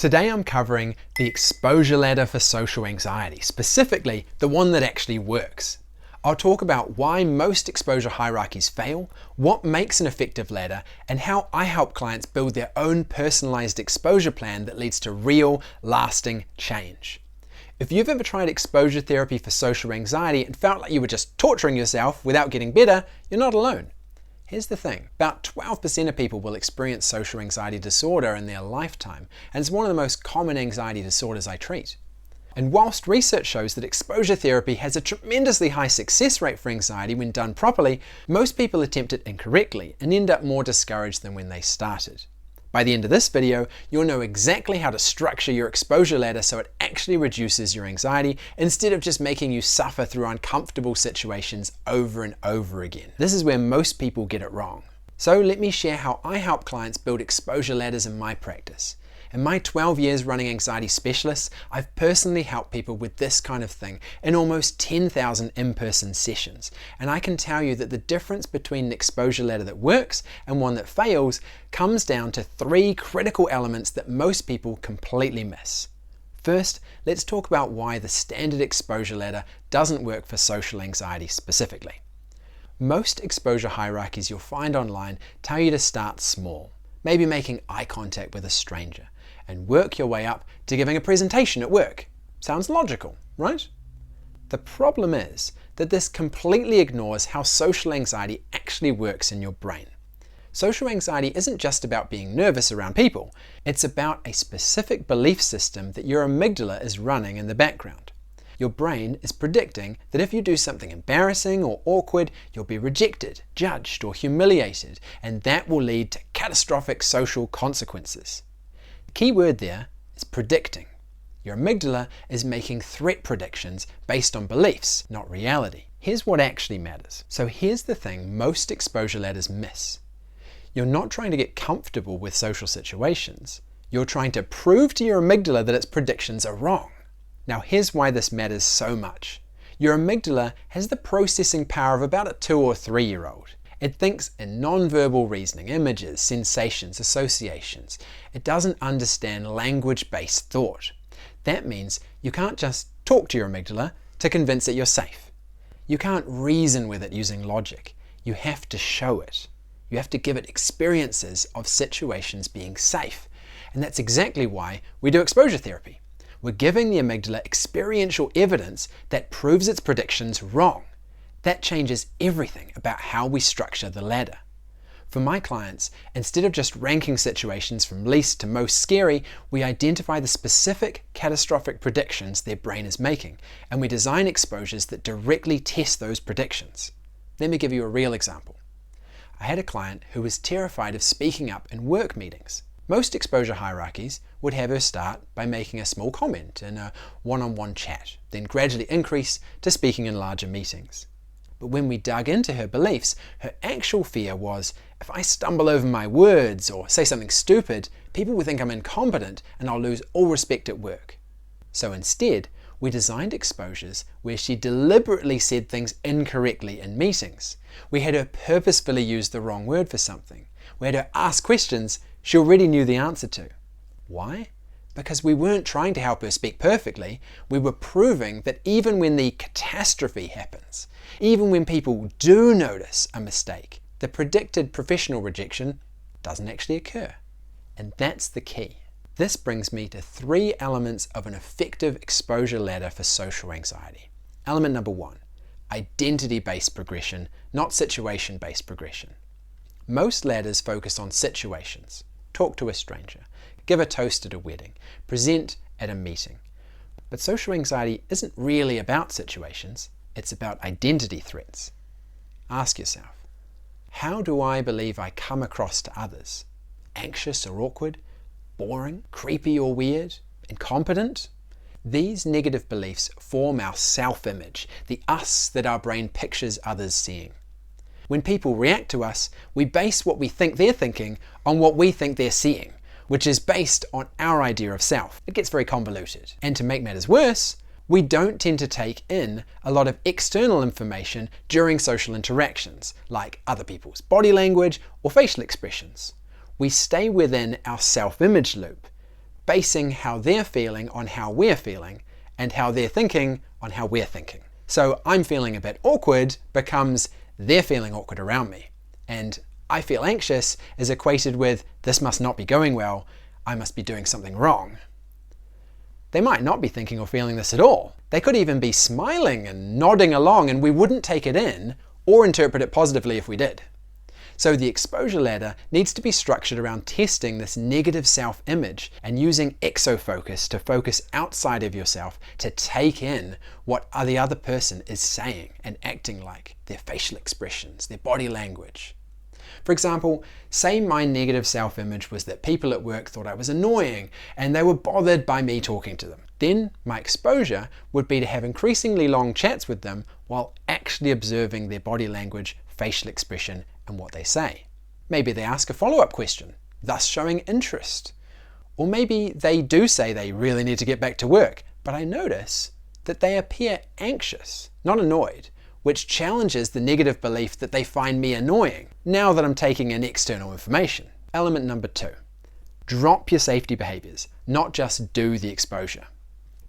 Today I'm covering the exposure ladder for social anxiety, specifically the one that actually works. I'll talk about why most exposure hierarchies fail, what makes an effective ladder, and how I help clients build their own personalized exposure plan that leads to real, lasting change. If you've ever tried exposure therapy for social anxiety and felt like you were just torturing yourself without getting better, you're not alone. Here's the thing, about 12% of people will experience social anxiety disorder in their lifetime, and it's one of the most common anxiety disorders I treat. And whilst research shows that exposure therapy has a tremendously high success rate for anxiety when done properly, most people attempt it incorrectly and end up more discouraged than when they started. By the end of this video, you'll know exactly how to structure your exposure ladder so it actually reduces your anxiety instead of just making you suffer through uncomfortable situations over and over again. This is where most people get it wrong. So let me share how I help clients build exposure ladders in my practice. In my 12 years running anxiety specialists, I've personally helped people with this kind of thing in almost 10,000 in-person sessions. And I can tell you that the difference between an exposure ladder that works and one that fails comes down to 3 critical elements that most people completely miss. First, let's talk about why the standard exposure ladder doesn't work for social anxiety specifically. Most exposure hierarchies you'll find online tell you to start small, maybe making eye contact with a stranger, and work your way up to giving a presentation at work. Sounds logical, right? The problem is that this completely ignores how social anxiety actually works in your brain. Social anxiety isn't just about being nervous around people, it's about a specific belief system that your amygdala is running in the background. Your brain is predicting that if you do something embarrassing or awkward, you'll be rejected, judged, or humiliated, and that will lead to catastrophic social consequences. The key word there is predicting. Your amygdala is making threat predictions based on beliefs, not reality. Here's what actually matters. So here's the thing most exposure ladders miss. You're not trying to get comfortable with social situations. You're trying to prove to your amygdala that its predictions are wrong. Now here's why this matters so much. Your amygdala has the processing power of about a 2 or 3-year-old. It thinks in non-verbal reasoning, images, sensations, associations. It doesn't understand language-based thought. That means you can't just talk to your amygdala to convince it you're safe. You can't reason with it using logic. You have to show it. You have to give it experiences of situations being safe. And that's exactly why we do exposure therapy. We're giving the amygdala experiential evidence that proves its predictions wrong. That changes everything about how we structure the ladder. For my clients, instead of just ranking situations from least to most scary, we identify the specific catastrophic predictions their brain is making, and we design exposures that directly test those predictions. Let me give you a real example. I had a client who was terrified of speaking up in work meetings. Most exposure hierarchies would have her start by making a small comment in a one-on-one chat, then gradually increase to speaking in larger meetings. But when we dug into her beliefs, her actual fear was, if I stumble over my words or say something stupid, people will think I'm incompetent and I'll lose all respect at work. So instead, we designed exposures where she deliberately said things incorrectly in meetings. We had her purposefully use the wrong word for something. We had her ask questions she already knew the answer to. Why? Because we weren't trying to help her speak perfectly. We were proving that even when the catastrophe happens, even when people do notice a mistake, the predicted professional rejection doesn't actually occur. And that's the key. This brings me to 3 elements of an effective exposure ladder for social anxiety. Element number 1, identity-based progression, not situation-based progression. Most ladders focus on situations. Talk to a stranger, give a toast at a wedding, present at a meeting. But social anxiety isn't really about situations, it's about identity threats. Ask yourself, how do I believe I come across to others? Anxious or awkward? Boring? Creepy or weird? Incompetent? These negative beliefs form our self-image, the us that our brain pictures others seeing. When people react to us, we base what we think they're thinking on what we think they're seeing, which is based on our idea of self. It gets very convoluted. And to make matters worse, we don't tend to take in a lot of external information during social interactions, like other people's body language or facial expressions. We stay within our self-image loop, basing how they're feeling on how we're feeling, and how they're thinking on how we're thinking. So I'm feeling a bit awkward becomes they're feeling awkward around me, and I feel anxious is equated with this must not be going well, I must be doing something wrong. They might not be thinking or feeling this at all. They could even be smiling and nodding along, and we wouldn't take it in or interpret it positively if we did. So the exposure ladder needs to be structured around testing this negative self-image and using exofocus to focus outside of yourself to take in what the other person is saying and acting like, their facial expressions, their body language. For example, say my negative self-image was that people at work thought I was annoying and they were bothered by me talking to them. Then my exposure would be to have increasingly long chats with them while actually observing their body language, facial expression, and what they say. Maybe they ask a follow-up question, thus showing interest. Or maybe they do say they really need to get back to work, but I notice that they appear anxious, not annoyed, which challenges the negative belief that they find me annoying, now that I'm taking in external information. Element number 2, drop your safety behaviours, not just do the exposure.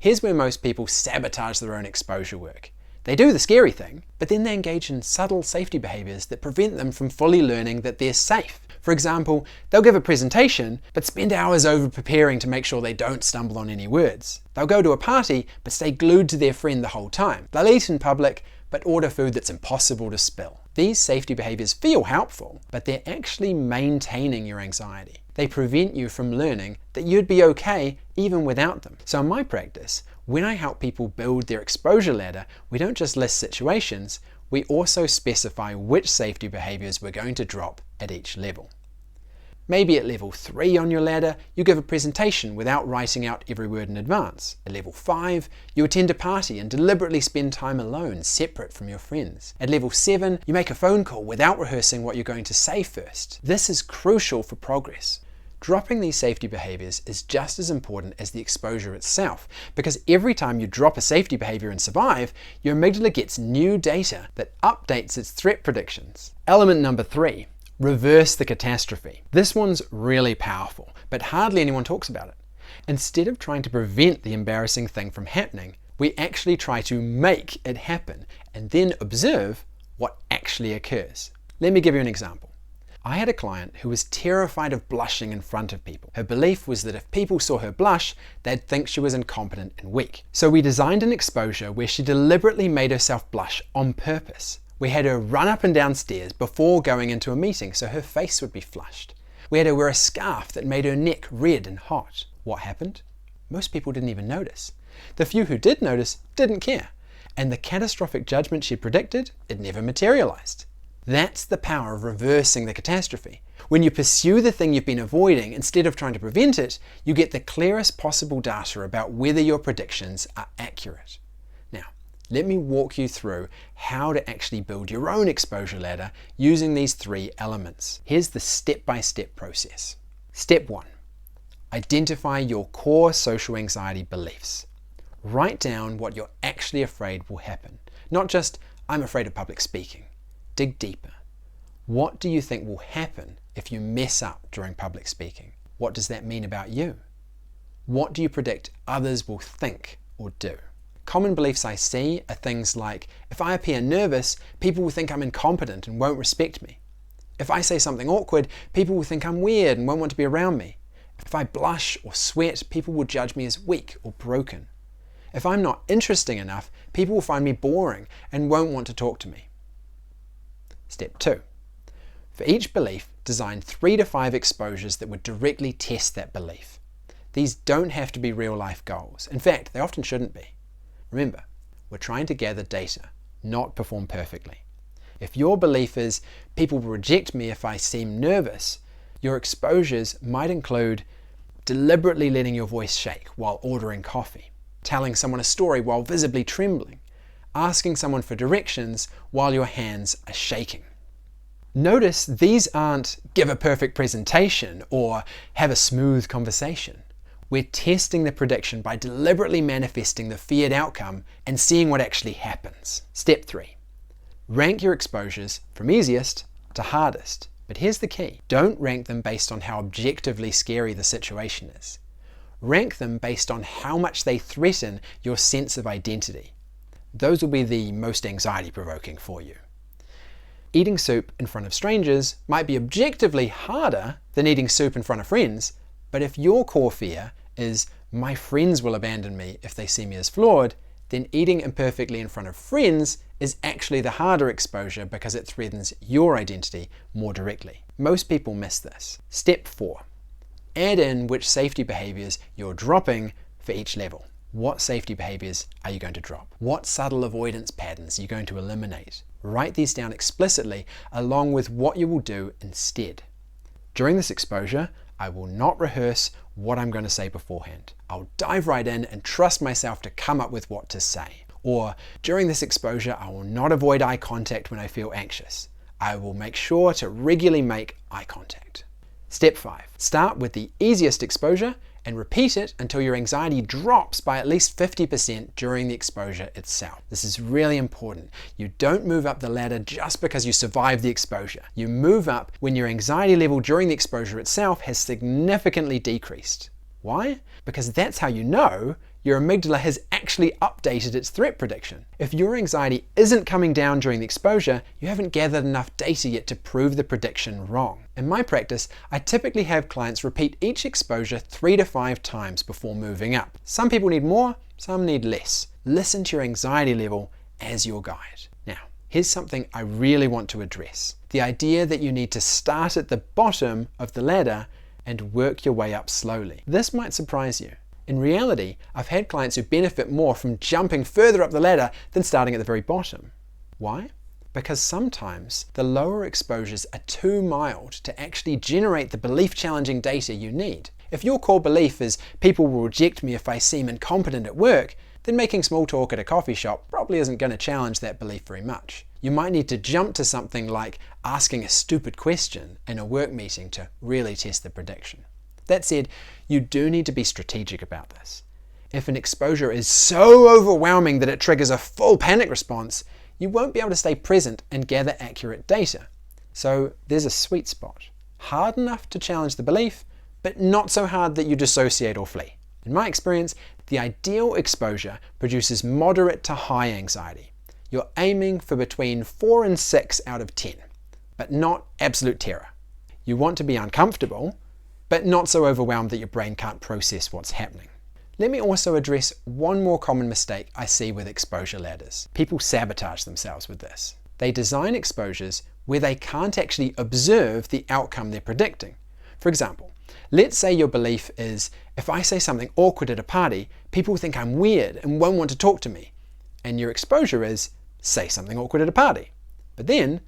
Here's where most people sabotage their own exposure work. They do the scary thing, but then they engage in subtle safety behaviours that prevent them from fully learning that they're safe. For example, they'll give a presentation, but spend hours over preparing to make sure they don't stumble on any words. They'll go to a party, but stay glued to their friend the whole time. They'll eat in public, but order food that's impossible to spill. These safety behaviours feel helpful, but they're actually maintaining your anxiety. They prevent you from learning that you'd be okay even without them. So in my practice, when I help people build their exposure ladder, we don't just list situations, we also specify which safety behaviours we're going to drop at each level. Maybe at level 3 on your ladder, you give a presentation without writing out every word in advance. At level 5, you attend a party and deliberately spend time alone, separate from your friends. At level 7, you make a phone call without rehearsing what you're going to say first. This is crucial for progress. Dropping these safety behaviours is just as important as the exposure itself, because every time you drop a safety behaviour and survive, your amygdala gets new data that updates its threat predictions. Element number 3. Reverse the catastrophe. This one's really powerful, but hardly anyone talks about it. Instead of trying to prevent the embarrassing thing from happening, we actually try to make it happen and then observe what actually occurs. Let me give you an example. I had a client who was terrified of blushing in front of people. Her belief was that if people saw her blush, they'd think she was incompetent and weak. So we designed an exposure where she deliberately made herself blush on purpose. We had her run up and down stairs before going into a meeting so her face would be flushed. We had her wear a scarf that made her neck red and hot. What happened? Most people didn't even notice. The few who did notice didn't care. And the catastrophic judgment she predicted, it never materialized. That's the power of reversing the catastrophe. When you pursue the thing you've been avoiding instead of trying to prevent it, you get the clearest possible data about whether your predictions are accurate. Now, let me walk you through how to actually build your own exposure ladder using these 3 elements. Here's the step-by-step process. Step 1. Identify your core social anxiety beliefs. Write down what you're actually afraid will happen. Not just, I'm afraid of public speaking. Dig deeper. What do you think will happen if you mess up during public speaking? What does that mean about you? What do you predict others will think or do? Common beliefs I see are things like, if I appear nervous, people will think I'm incompetent and won't respect me. If I say something awkward, people will think I'm weird and won't want to be around me. If I blush or sweat, people will judge me as weak or broken. If I'm not interesting enough, people will find me boring and won't want to talk to me. Step 2. For each belief, design 3 to 5 exposures that would directly test that belief. These don't have to be real-life goals. In fact, they often shouldn't be. Remember, we're trying to gather data, not perform perfectly. If your belief is, people will reject me if I seem nervous, your exposures might include deliberately letting your voice shake while ordering coffee, telling someone a story while visibly trembling, asking someone for directions while your hands are shaking. Notice these aren't give a perfect presentation or have a smooth conversation. We're testing the prediction by deliberately manifesting the feared outcome and seeing what actually happens. Step 3. Rank your exposures from easiest to hardest. But here's the key. Don't rank them based on how objectively scary the situation is. Rank them based on how much they threaten your sense of identity. Those will be the most anxiety-provoking for you. Eating soup in front of strangers might be objectively harder than eating soup in front of friends, but if your core fear is, my friends will abandon me if they see me as flawed, then eating imperfectly in front of friends is actually the harder exposure because it threatens your identity more directly. Most people miss this. Step 4. Add in which safety behaviours you're dropping for each level. What safety behaviours are you going to drop? What subtle avoidance patterns are you going to eliminate? Write these down explicitly along with what you will do instead. During this exposure, I will not rehearse what I'm going to say beforehand. I'll dive right in and trust myself to come up with what to say. Or, during this exposure, I will not avoid eye contact when I feel anxious. I will make sure to regularly make eye contact. Step 5. Start with the easiest exposure and repeat it until your anxiety drops by at least 50% during the exposure itself. This is really important. You don't move up the ladder just because you survive the exposure. You move up when your anxiety level during the exposure itself has significantly decreased. Why? Because that's how you know your amygdala has actually updated its threat prediction. If your anxiety isn't coming down during the exposure, you haven't gathered enough data yet to prove the prediction wrong. In my practice, I typically have clients repeat each exposure 3 to 5 times before moving up. Some people need more, some need less. Listen to your anxiety level as your guide. Now, here's something I really want to address. The idea that you need to start at the bottom of the ladder and work your way up slowly. This might surprise you. In reality, I've had clients who benefit more from jumping further up the ladder than starting at the very bottom. Why? Because sometimes the lower exposures are too mild to actually generate the belief-challenging data you need. If your core belief is people will reject me if I seem incompetent at work, then making small talk at a coffee shop probably isn't going to challenge that belief very much. You might need to jump to something like asking a stupid question in a work meeting to really test the prediction. That said, you do need to be strategic about this. If an exposure is so overwhelming that it triggers a full panic response, you won't be able to stay present and gather accurate data. So there's a sweet spot. Hard enough to challenge the belief, but not so hard that you dissociate or flee. In my experience, the ideal exposure produces moderate to high anxiety. You're aiming for between 4 and 6 out of 10, but not absolute terror. You want to be uncomfortable, but not so overwhelmed that your brain can't process what's happening. Let me also address one more common mistake I see with exposure ladders. People sabotage themselves with this. They design exposures where they can't actually observe the outcome they're predicting. For example, let's say your belief is, if I say something awkward at a party, people think I'm weird and won't want to talk to me. And your exposure is, say something awkward at a party. But then,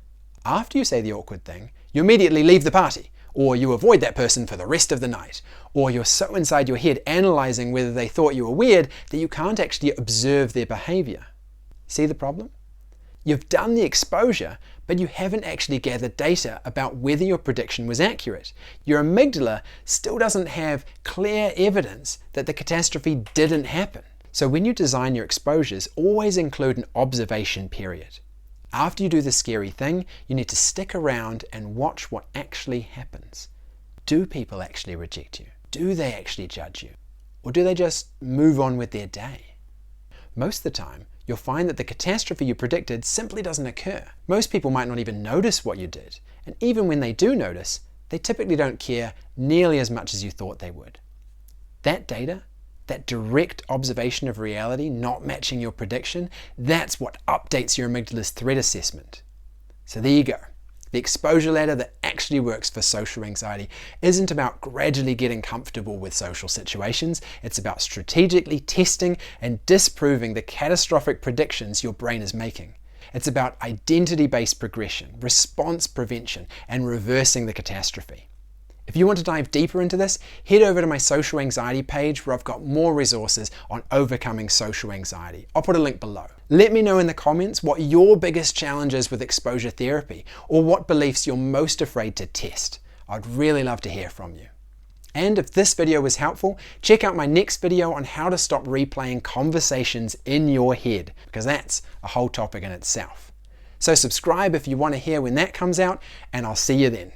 after you say the awkward thing, you immediately leave the party. Or you avoid that person for the rest of the night. Or you're so inside your head analysing whether they thought you were weird that you can't actually observe their behaviour. See the problem? You've done the exposure, but you haven't actually gathered data about whether your prediction was accurate. Your amygdala still doesn't have clear evidence that the catastrophe didn't happen. So when you design your exposures, always include an observation period. After you do the scary thing, you need to stick around and watch what actually happens. Do people actually reject you? Do they actually judge you? Or do they just move on with their day? Most of the time, you'll find that the catastrophe you predicted simply doesn't occur. Most people might not even notice what you did, and even when they do notice, they typically don't care nearly as much as you thought they would. That data, that direct observation of reality not matching your prediction, that's what updates your amygdala's threat assessment. So there you go. The exposure ladder that actually works for social anxiety isn't about gradually getting comfortable with social situations. It's about strategically testing and disproving the catastrophic predictions your brain is making. It's about identity-based progression, response prevention, and reversing the catastrophe. If you want to dive deeper into this, head over to my social anxiety page where I've got more resources on overcoming social anxiety. I'll put a link below. Let me know in the comments what your biggest challenge is with exposure therapy, or what beliefs you're most afraid to test. I'd really love to hear from you. And if this video was helpful, check out my next video on how to stop replaying conversations in your head, because that's a whole topic in itself. So subscribe if you want to hear when that comes out, and I'll see you then.